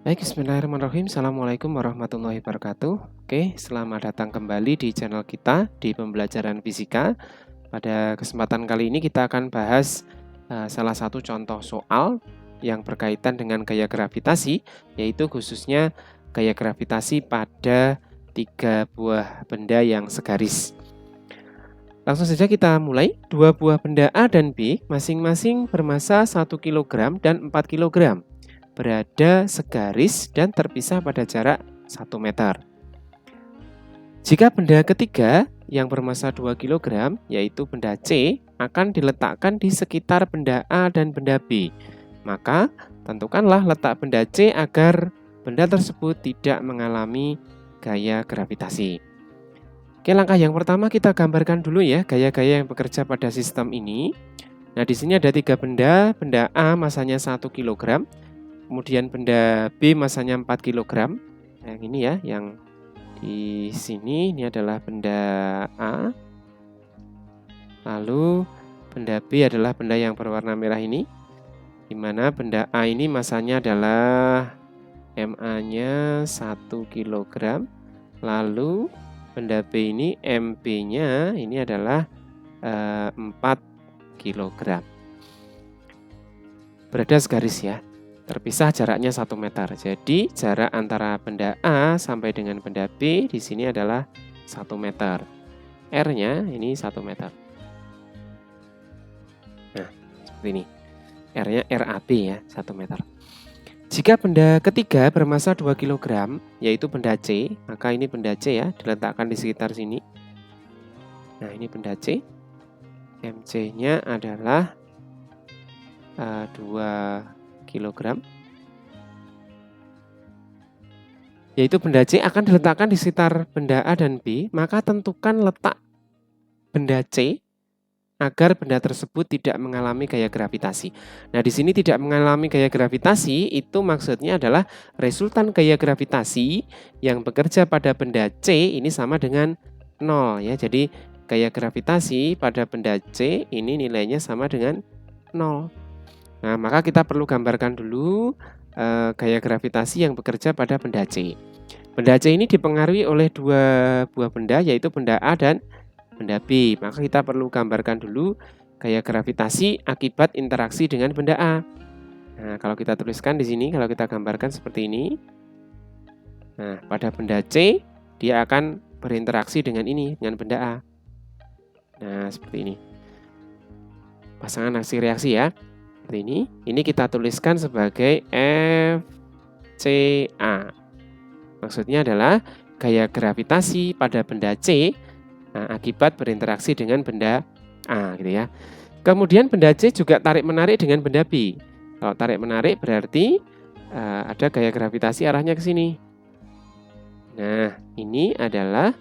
Baik, bismillahirrahmanirrahim. Assalamualaikum warahmatullahi wabarakatuh. Oke, selamat datang kembali di channel kita di pembelajaran fisika. Pada kesempatan kali ini kita akan bahas salah satu contoh soal yang berkaitan dengan gaya gravitasi, yaitu khususnya gaya gravitasi pada 3 buah benda yang segaris. Langsung saja kita mulai. 2 buah benda A dan B masing-masing bermassa 1 kg dan 4 kg. Berada segaris dan terpisah pada jarak 1 meter. Jika benda ketiga yang bermassa 2 kg, yaitu benda C, akan diletakkan di sekitar benda A dan benda B, maka tentukanlah letak benda C agar benda tersebut tidak mengalami gaya gravitasi. Oke, langkah yang pertama kita gambarkan dulu ya gaya-gaya yang bekerja pada sistem ini. Nah, di sini ada 3 benda. Benda A massanya 1 kg. Kemudian benda B massanya 4 kg. Yang ini ya, yang di sini ini adalah benda A. Lalu benda B adalah benda yang berwarna merah ini, di mana benda A ini massanya adalah MA-nya 1 kg. Lalu benda B ini MB-nya ini adalah 4 kg. Berada segaris ya. Terpisah jaraknya 1 meter. Jadi jarak antara benda A sampai dengan benda B di sini adalah 1 meter. R-nya ini 1 meter. Nah, seperti ini. R-nya RAB ya, 1 meter. Jika benda ketiga bermassa 2 kg, yaitu benda C, maka ini benda C ya, diletakkan di sekitar sini. Nah, ini benda C. MC-nya adalah 2 kg, yaitu benda C akan diletakkan di sekitar benda A dan B, maka tentukan letak benda C agar benda tersebut tidak mengalami gaya gravitasi. Nah, di sini tidak mengalami gaya gravitasi itu maksudnya adalah resultan gaya gravitasi yang bekerja pada benda C ini sama dengan 0 ya. Jadi gaya gravitasi pada benda C ini nilainya sama dengan 0. Nah, maka kita perlu gambarkan dulu gaya gravitasi yang bekerja pada benda C. Benda C ini dipengaruhi oleh 2 buah benda, yaitu benda A dan benda B. Maka kita perlu gambarkan dulu gaya gravitasi akibat interaksi dengan benda A. Nah, kalau kita tuliskan di sini, kalau kita gambarkan seperti ini. Nah, pada benda C, dia akan berinteraksi dengan ini, dengan benda A. Nah, seperti ini. Pasangan aksi reaksi ya. Seperti ini. Ini kita tuliskan sebagai FCA. Maksudnya adalah gaya gravitasi pada benda C akibat berinteraksi dengan benda A gitu ya. Kemudian benda C juga tarik-menarik dengan benda B. Kalau tarik-menarik berarti ada gaya gravitasi arahnya ke sini. Nah, ini adalah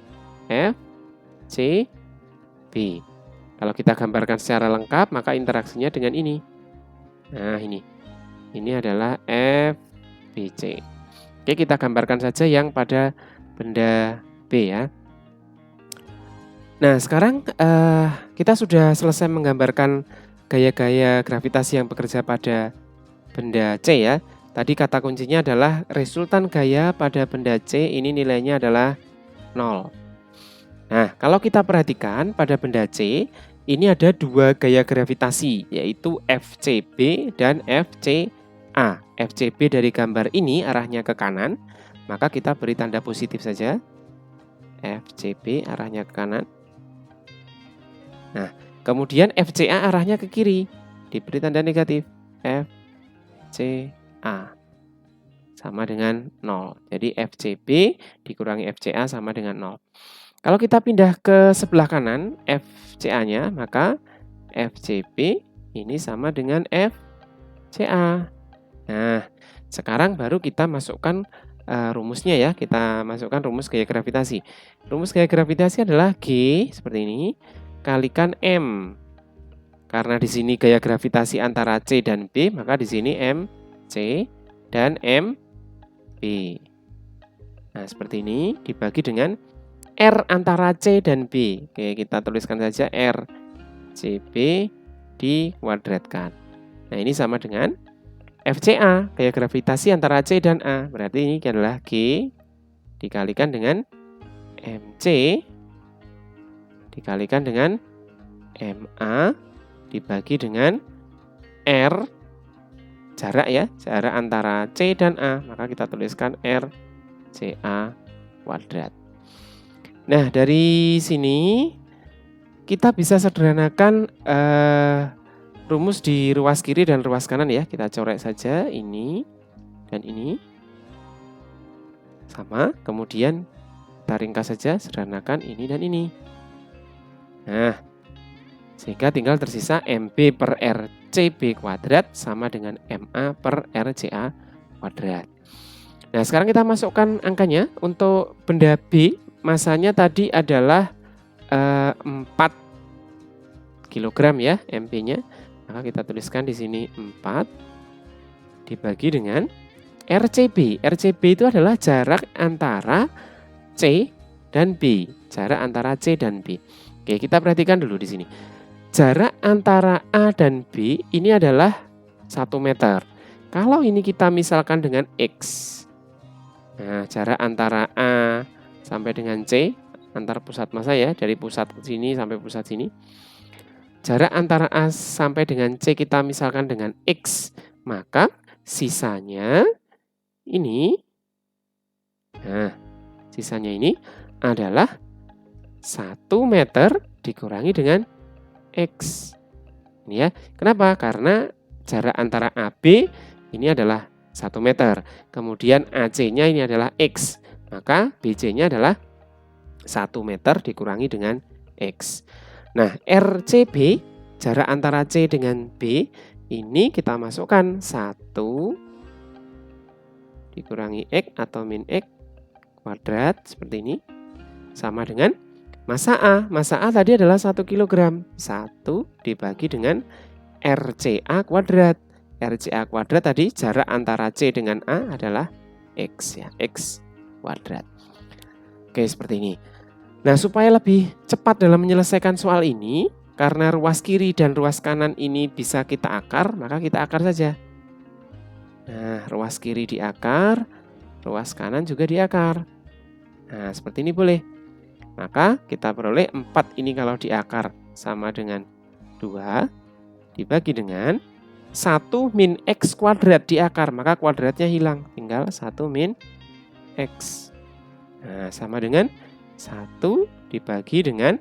FCB. Kalau kita gambarkan secara lengkap, maka interaksinya dengan ini. Nah, ini adalah FBC. Oke, kita gambarkan saja yang pada benda B ya. Nah, sekarang kita sudah selesai menggambarkan gaya-gaya gravitasi yang bekerja pada benda C ya. Tadi kata kuncinya adalah resultan gaya pada benda C ini nilainya adalah 0. Nah, kalau kita perhatikan pada benda C, ini ada 2 gaya gravitasi, yaitu FCB dan FCA. FCB dari gambar ini arahnya ke kanan, maka kita beri tanda positif saja. FCB arahnya ke kanan. Nah, kemudian FCA arahnya ke kiri, diberi tanda negatif. FCA sama dengan 0. Jadi FCB dikurangi FCA sama dengan 0. Kalau kita pindah ke sebelah kanan, FCA-nya, maka FCB ini sama dengan FCA. Nah, sekarang baru kita masukkan rumusnya ya. Kita masukkan rumus gaya gravitasi. Rumus gaya gravitasi adalah G, seperti ini, kalikan M. Karena di sini gaya gravitasi antara C dan B, maka di sini MC dan MB. Nah, seperti ini dibagi dengan R antara C dan B. Oke, kita tuliskan saja R CB dikuadratkan. Nah, ini sama dengan FCA, gaya gravitasi antara C dan A. Berarti ini adalah G dikalikan dengan MC dikalikan dengan MA dibagi dengan R, jarak ya, jarak antara C dan A. Maka kita tuliskan RCA kuadrat. Nah, dari sini kita bisa sederhanakan rumus di ruas kiri dan ruas kanan ya. Kita coret saja ini dan ini. Sama, kemudian kita ringkas saja, sederhanakan ini dan ini. Nah, sehingga tinggal tersisa MB per RCB kuadrat sama dengan MA per RCA kuadrat. Nah, sekarang kita masukkan angkanya. Untuk benda B, masanya tadi adalah 4 kg ya, MB-nya. Maka kita tuliskan di sini 4 dibagi dengan RCB. RCB itu adalah jarak antara C dan B. Jarak antara C dan B. Oke, kita perhatikan dulu di sini. Jarak antara A dan B ini adalah 1 meter. Kalau ini kita misalkan dengan X. Nah, jarak antara A sampai dengan C, antar pusat massa ya, dari pusat sini sampai pusat sini. Jarak antara A sampai dengan C kita misalkan dengan X. Maka sisanya ini, nah, sisanya ini adalah 1 meter dikurangi dengan X. Ini ya, kenapa? Karena jarak antara AB ini adalah 1 meter. Kemudian AC-nya ini adalah X. Maka BC-nya adalah 1 meter dikurangi dengan X. Nah, RCB, jarak antara C dengan B, ini kita masukkan 1 dikurangi X atau min X kuadrat seperti ini. Sama dengan massa A. Massa A tadi adalah 1 kg. 1 dibagi dengan RCA kuadrat. RCA kuadrat tadi jarak antara C dengan A adalah X ya, X kuadrat. Oke, seperti ini. Nah, supaya lebih cepat dalam menyelesaikan soal ini, karena ruas kiri dan ruas kanan ini bisa kita akar, maka kita akar saja. Nah, ruas kiri diakar, ruas kanan juga diakar. Nah, seperti ini boleh. Maka kita peroleh 4 ini kalau diakar sama dengan 2 dibagi dengan 1 min X kuadrat diakar. Maka kuadratnya hilang, tinggal 1 min X. Nah, sama dengan 1 dibagi dengan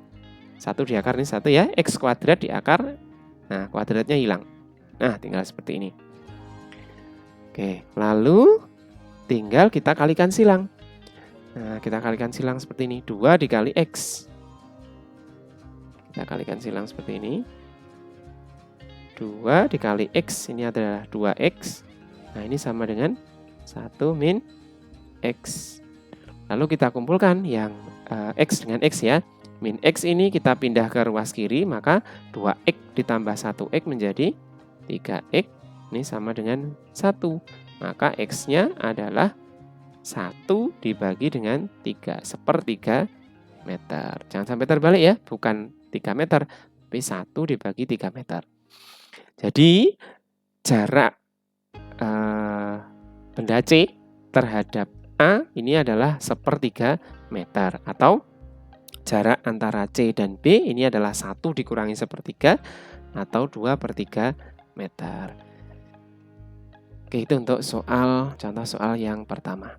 1 diakar ini 1 ya, X kuadrat diakar. Nah, kuadratnya hilang. Nah, tinggal seperti ini. Oke, lalu tinggal kita kalikan silang. Nah, kita kalikan silang seperti ini. 2 dikali X. Kita kalikan silang seperti ini. 2 dikali X, ini adalah 2X. Nah, ini sama dengan 1 min X. Lalu kita kumpulkan yang X dengan X ya. Min X ini kita pindah ke ruas kiri, maka 2X ditambah 1X menjadi 3X. Ini sama dengan 1. Maka X-nya adalah 1 dibagi dengan 3, 1/3 meter. Jangan sampai terbalik ya, bukan 3 meter, tapi 1 dibagi 3 meter. Jadi jarak benda C terhadap A ini adalah 1/3 meter. Atau jarak antara C dan B ini adalah 1 dikurangi 1/3 atau 2/3 meter. Oke, itu untuk contoh soal yang pertama.